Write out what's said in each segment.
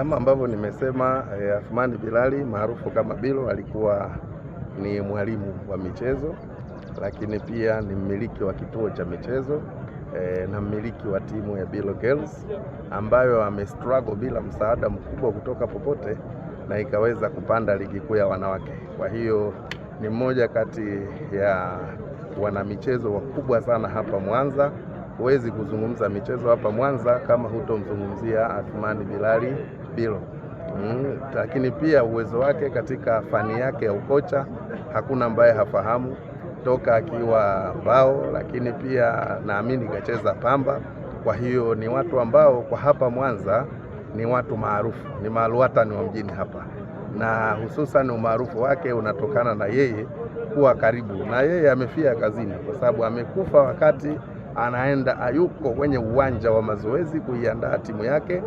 Kama ambavyo nimesema, Athmani Bilali maarufu kama Bilo alikuwa ni mwalimu wa michezo, lakini pia ni mmiliki wa kituo cha michezo na mmiliki wa timu ya Bilo Girls ambayo amestruggle bila msaada mkubwa kutoka popote na ikaweza kupanda ligi kuu ya wanawake. Kwa hiyo ni mmoja kati ya wanamichezo wakubwa sana hapa Mwanza. Huwezi kuzungumza michezo hapa Mwanza kama hutomzungumzia Athmani Bilali Bilo. Lakini pia uwezo wake katika fani yake ya ukocha hakuna ambaye hafahamu toka akiwa Mbao, lakini pia naamini kacheza Pamba. Kwa hiyo ni watu ambao kwa hapa Mwanza ni watu maarufu, ni maluatani wa mjini hapa, na hususan umaarufu wake unatokana na yeye kuwa karibu na yeye. Amefia kazini kwa sababu amekufa wakati anaenda ayuko kwenye uwanja wa mazoezi kuiandaa timu yake.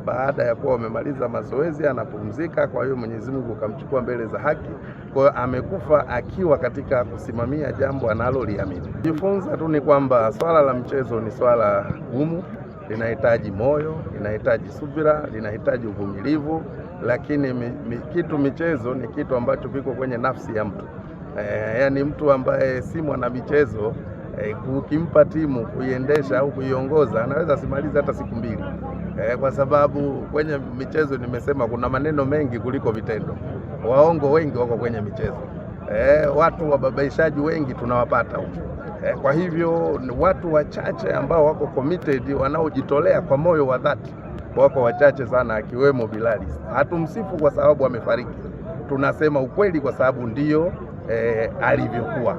Baada ya kuwa wamemaliza mazoezi anapumzika. Kwa hiyo Mwenyezi Mungu kamchukua mbele za haki. Kwa hiyo amekufa akiwa katika kusimamia jambo analoliamini. Jifunza tu ni kwamba swala la mchezo ni swala gumu, linahitaji moyo, linahitaji subira, linahitaji uvumilivu, lakini michezo ni kitu ambacho kiko kwenye nafsi ya mtu. Yaani mtu ambaye si mwana michezo ukimpa timu kuiendesha au kuiongoza anaweza simaliza hata siku mbili, kwa sababu kwenye michezo nimesema kuna maneno mengi kuliko vitendo. Waongo wengi wako kwenye michezo, watu wababaishaji wengi tunawapata huko. Kwa hivyo watu wachache ambao wako committed, wanaojitolea kwa moyo wa dhati wako wachache sana, akiwemo Bilali. Hatumsifu kwa sababu amefariki, tunasema ukweli kwa sababu ndio alivyokuwa.